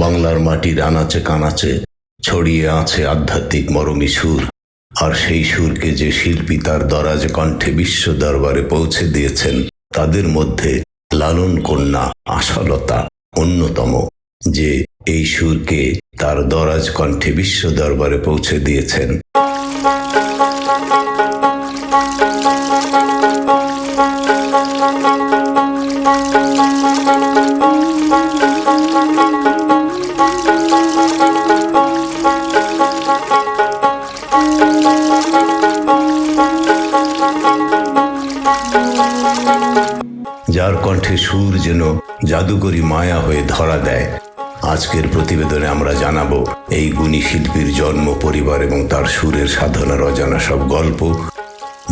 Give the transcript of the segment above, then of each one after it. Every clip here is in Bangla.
বাংলার মাটির আনাচে কানাচে ছড়িয়ে আছে আধ্যাত্মিক মরমী সুর। আর সেই সুরকে যে শিল্পী তার দরাজ কণ্ঠে বিশ্ব দরবারে পৌঁছে দিয়েছেন, তাদের মধ্যে লালন কন্যা আশালতা অন্যতম, যে এই সুরকে তার দরাজ কণ্ঠে বিশ্ব দরবারে পৌঁছে দিয়েছেন। যার কণ্ঠে সুর যেন জাদুকরী মায়া হয়ে ধরা দেয়। আজকের প্রতিবেদনে আমরা জানাবো এই গুণী শিল্পীর জন্ম, পরিবার এবং তার সুরের সাধনার অজানা সব গল্প।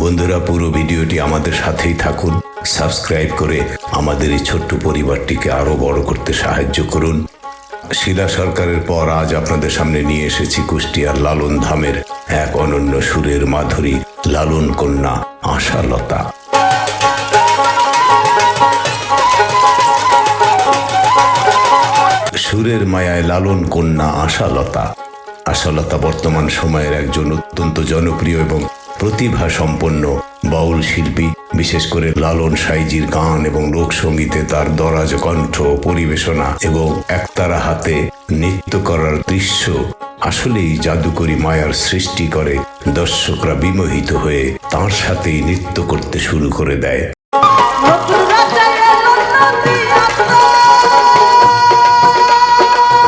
বন্ধুরা, পুরো ভিডিওটি আমাদের সাথেই থাকুন। সাবস্ক্রাইব করে আমাদের এই ছোট্ট পরিবারটিকে আরো বড় করতে সাহায্য করুন। শিলা সরকারের পর আজ আপনাদের সামনে নিয়ে এসেছি কুষ্টিয়ার লালন ধামের এক অনন্য সুরের মাধুরী, লালন কন্যা আশালতা। সুরের মায়ায় লালন কন্যা আশালতা। আশালতা বর্তমান সময়ের একজন অত্যন্ত জনপ্রিয় এবং প্রতিভা সম্পন্ন বাউল শিল্পী। বিশেষ করে লালন সাইজির গান এবং লোকসঙ্গীতে তার দরাজ কণ্ঠ, পরিবেশনা এবং একতারা হাতে নৃত্য করার দৃশ্য আসলেই জাদুকরী মায়ার সৃষ্টি করে। দর্শকরা বিমোহিত হয়ে তার সাথেই নৃত্য করতে শুরু করে দেয়।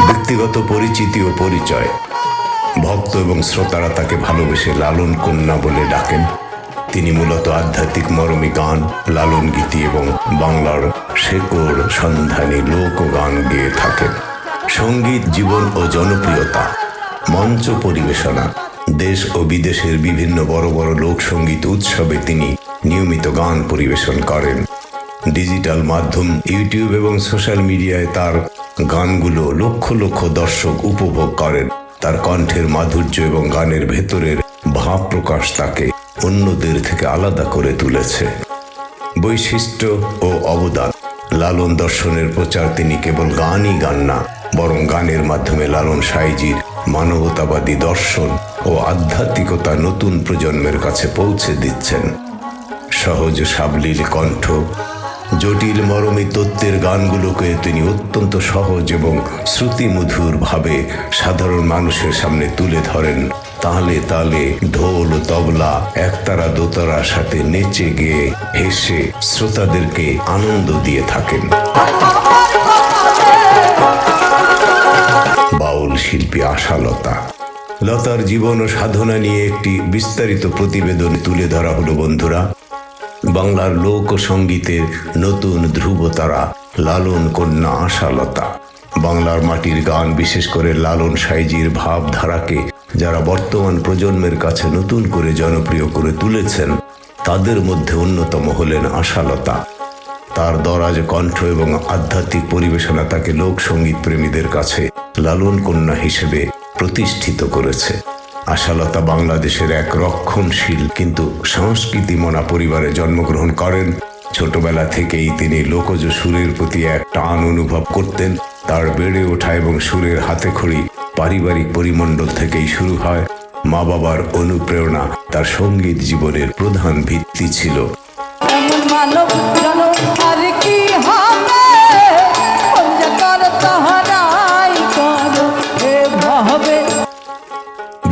ব্যক্তিগত পরিচিতি ও পরিচয়। ভক্ত এবং শ্রোতারা তাকে ভালোবেসে লালন কন্যা বলে ডাকেন। তিনি মূলত আধ্যাত্মিক মরমী গান, লালন গীতি এবং বাংলার শেকড় সন্ধানী লোকগান গেয়ে থাকেন। সঙ্গীত জীবন ও জনপ্রিয়তা। মঞ্চ পরিবেশনা। দেশ ও বিদেশের বিভিন্ন বড় বড় লোকসঙ্গীত উৎসবে তিনি নিয়মিত গান পরিবেশন করেন। ডিজিটাল মাধ্যম, ইউটিউব এবং সোশ্যাল মিডিয়ায় তার গানগুলো লক্ষ লক্ষ দর্শক উপভোগ করেন। তার কণ্ঠের মাধুর্য এবং গানের ভেতরের ভাব প্রকাশ তাকে অন্যদের থেকে আলাদা করে তুলেছে। বৈশিষ্ট্য ও অবদান। লালন দর্শনের প্রচার তিনি কেবল গানই গান না, বরং গানের মাধ্যমে লালন সাইজির মানবতাবাদী দর্শন ও আধ্যাত্মিকতা নতুন প্রজন্মের কাছে পৌঁছে দিচ্ছেন। সহজ সাবলীল কণ্ঠ, জটিল মরমী তত্ত্বের গানগুলোকে তিনি অত্যন্ত সহজ এবং শ্রুতিমধুর ভাবে সাধারণ মানুষের সামনে তুলে ধরেন। তালে তালে ঢোল, তবলা, একতারা দোতারার সাথে নেচে গেয়ে হেসে শ্রোতাদেরকে আনন্দ দিয়ে থাকেন। বাউল শিল্পী আশালতা। লতার জীবন ও সাধনা নিয়ে একটি বিস্তারিত প্রতিবেদন তুলে ধরা হলো বন্ধুরা। বাংলার লোক সঙ্গীতের নতুন ধ্রুবতারা লালন কন্যা আশালতা। বাংলার মাটির গান, বিশেষ করে লালন সাইজির ভাবধারাকে যারা বর্তমান প্রজন্মের কাছে নতুন করে জনপ্রিয় করে তুলেছেন, তাদের মধ্যে অন্যতম হলেন আশালতা। তার দরাজ কণ্ঠ এবং আধ্যাত্মিক পরিবেশনা তাকে লোকসঙ্গীত প্রেমীদের কাছে লালন কন্যা হিসেবে প্রতিষ্ঠিত করেছে। আশালতা বাংলাদেশের এক রক্ষণশীল কিন্তু সংস্কৃতিমনা পরিবারে জন্মগ্রহণ করেন। ছোটবেলা থেকেই তিনি লোকজ সুরের প্রতি এক টান অনুভব করতেন। তার বেড়ে ওঠা এবং সুরের হাতেখড়ি পারিবারিক পরিমণ্ডল থেকেই শুরু হয়। মা বাবার অনুপ্রেরণা তার সঙ্গীত জীবনের প্রধান ভিত্তি ছিল।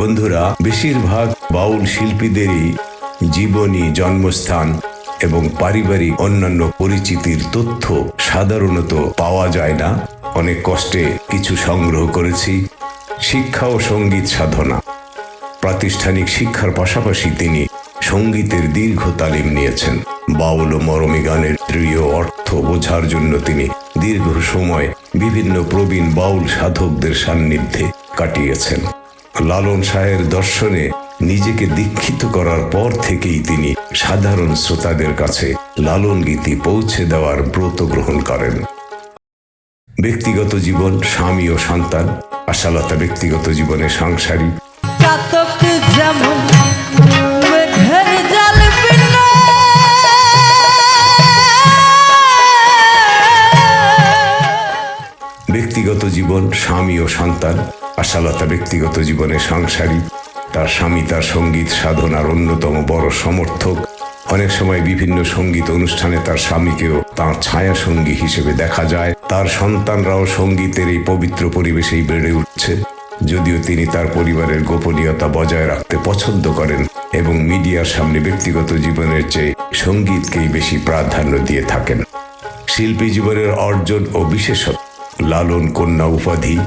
বন্ধুরা, বেশিরভাগ বাউল শিল্পীদেরই জীবনী, জন্মস্থান এবং পারিবারিক অন্যান্য পরিচিতির তথ্য সাধারণত পাওয়া যায় না। অনেক কষ্টে কিছু সংগ্রহ করেছি। শিক্ষা ও সঙ্গীত সাধনা। প্রাতিষ্ঠানিক শিক্ষার পাশাপাশি তিনি সঙ্গীতের দীর্ঘ তালিম নিয়েছেন। বাউল ও মরমী গানের দৃঢ় অর্থ বোঝার জন্য তিনি দীর্ঘ সময় বিভিন্ন প্রবীণ বাউল সাধকদের সান্নিধ্যে কাটিয়েছেন। লালন শাহের দর্শনে নিজেকে দীক্ষিত করার পর থেকেই তিনি সাধারণ শ্রোতাদের কাছে লালন গীতি পৌঁছে দেওয়ার ব্রত গ্রহণ করেন। ব্যক্তিগত জীবন, স্বামী ও সন্তান। আশালতা ব্যক্তিগত জীবনে সাংসারিক। ব্যক্তিগত জীবন, স্বামী ও সন্তান। আশালতা ব্যক্তিগত জীবনে সাংসারিক। তার স্বামী তার সঙ্গীত সাধনার অন্যতম বড় সমর্থক। অনেক সময় বিভিন্ন সঙ্গীত অনুষ্ঠানে তার স্বামীকেও তাঁর ছায়া সঙ্গী হিসেবে দেখা যায়। তার সন্তানরাও সঙ্গীতের এই পবিত্র পরিবেশেই বেড়ে উঠছে। যদিও তিনি তার পরিবারের গোপনীয়তা বজায় রাখতে পছন্দ করেন এবং মিডিয়ার সামনে ব্যক্তিগত জীবনের চেয়ে সঙ্গীতকেই বেশি প্রাধান্য দিয়ে থাকেন। শিল্পী জীবনের অর্জন ও বিশেষত্ব। লালন কন্যা উপাধি।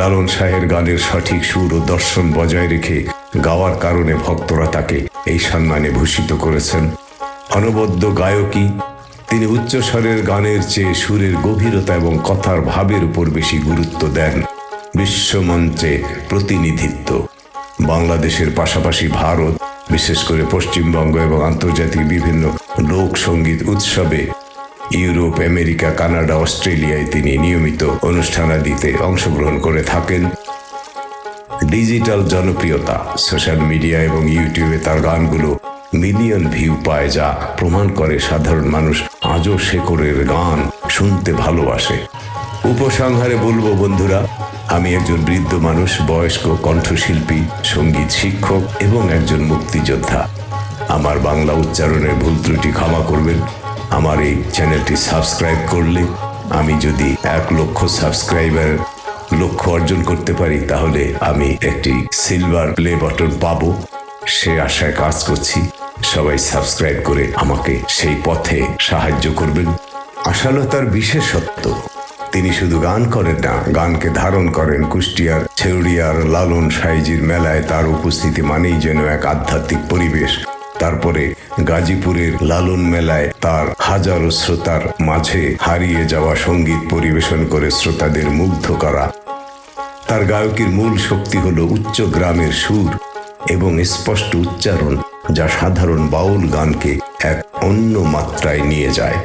লালন শাহের গানের সঠিক সুর ও দর্শন বজায় রেখে গাওয়ার কারণে ভক্তরা তাকে এই সম্মানে ভূষিত করেছেন। অনবদ্য গায়কী। তিনি উচ্চস্বরের গানের চেয়ে সুরের গভীরতা এবং কথার ভাবের উপর বেশি গুরুত্ব দেন। বিশ্বমঞ্চে প্রতিনিধিত্ব। বাংলাদেশের পাশাপাশি ভারত, বিশেষ করে পশ্চিমবঙ্গ এবং আন্তর্জাতিক বিভিন্ন লোক সঙ্গীত উৎসবে, ইউরোপ, আমেরিকা, কানাডা, অস্ট্রেলিয়ায় তিনি নিয়মিত অনুষ্ঠানাদিতে অংশগ্রহণ করে থাকেন। ডিজিটাল জনপ্রিয়তা। সোশ্যাল মিডিয়া এবং ইউটিউবে তার গানগুলো মিলিয়ন ভিউ পায়, যা প্রমাণ করে সাধারণ মানুষ আজও শেকড়ের গান শুনতে ভালোবাসে। উপসংহারে বলবো বন্ধুরা, আমি একজন বৃদ্ধ মানুষ, বয়স্ক কণ্ঠশিল্পী, সঙ্গীত শিক্ষক এবং একজন মুক্তিযোদ্ধা। আমার বাংলা উচ্চারণের ভুল ত্রুটি ক্ষমা করবেন। আমার এই চ্যানেলটি সাবস্ক্রাইব করলে আমি যদি 1 লক্ষ সাবস্ক্রাইবার লক্ষ্য অর্জন করতে পারি, তাহলে আমি একটি সিলভার প্লে বাটন পাবো। সে আশায় কাজ করছি। সবাই সাবস্ক্রাইব করে আমাকে সেই পথে সাহায্য করবেন। আশালতার বিশেষত্ব, তিনি শুধু গান করেন না, গানকে ধারণ করেন। কুষ্টিয়ার ছেউড়িয়ার লালন সাইজির মেলায় তার উপস্থিতি মানেই যেন এক আধ্যাত্মিক পরিবেশ। তারপরে গাজীপুরের লালন মেলায় তার হাজারো শ্রোতার মাঝে হারিয়ে যাওয়া সঙ্গীত পরিবেশন করে শ্রোতাদের মুগ্ধ করা। তার গায়কের মূল শক্তি হলো উচ্চ গ্রামের সুর এবং স্পষ্ট উচ্চারণ, যা সাধারণ বাউল গানকে এক অন্য মাত্রায় নিয়ে যায়।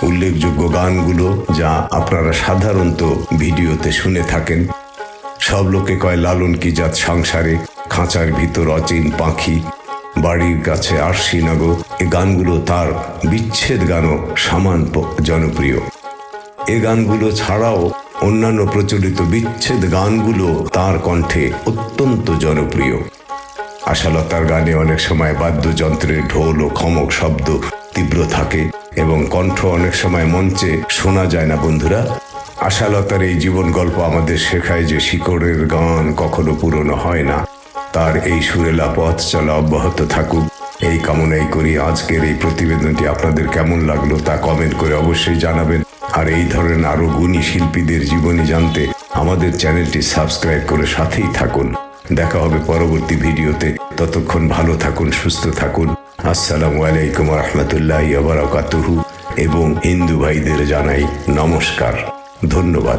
উল্লেখযোগ্য গানগুলো যা আপনারা সাধারণত ভিডিওতে শুনে থাকেন। সব লোকে কয় লালন কি জাত সংসারে, খাঁচার ভিতর অচিন পাখি, বাড়ির কাছে আরশি নাগো। এ গানগুলো তার বিচ্ছেদ গানও সমান জনপ্রিয়। এ গানগুলো ছাড়াও অন্যান্য প্রচলিত বিচ্ছেদ গানগুলো তার কণ্ঠে অত্যন্ত জনপ্রিয়। আশালতার গানে অনেক সময় বাদ্যযন্ত্রের ঢোল ও খমক শব্দ তীব্র থাকে এবং কণ্ঠ অনেক সময় মঞ্চে শোনা যায় না। বন্ধুরা, আশালতার এই জীবন গল্প আমাদের শেখায় যে শিকড়ের গান কখনো পুরনো হয় না। তার এই সুরেলা পথ চলা অব্যাহত থাকুক, এই কামনাই করি। আজকের এই প্রতিবেদনটি আপনাদের কেমন লাগলো তা কমেন্ট করে অবশ্যই জানাবেন। আর এই ধরনের আরো গুণী শিল্পীদের জীবনী জানতে আমাদের চ্যানেলটি সাবস্ক্রাইব করে সাথেই থাকুন। দেখা হবে পরবর্তী ভিডিওতে। ততক্ষণ ভালো থাকুন, সুস্থ থাকুন। আসসালামু আলাইকুম ওয়া রাহমাতুল্লাহি ওয়া বারাকাতুহু এবং হিন্দু ভাইদের জানাই নমস্কার। ধন্যবাদ।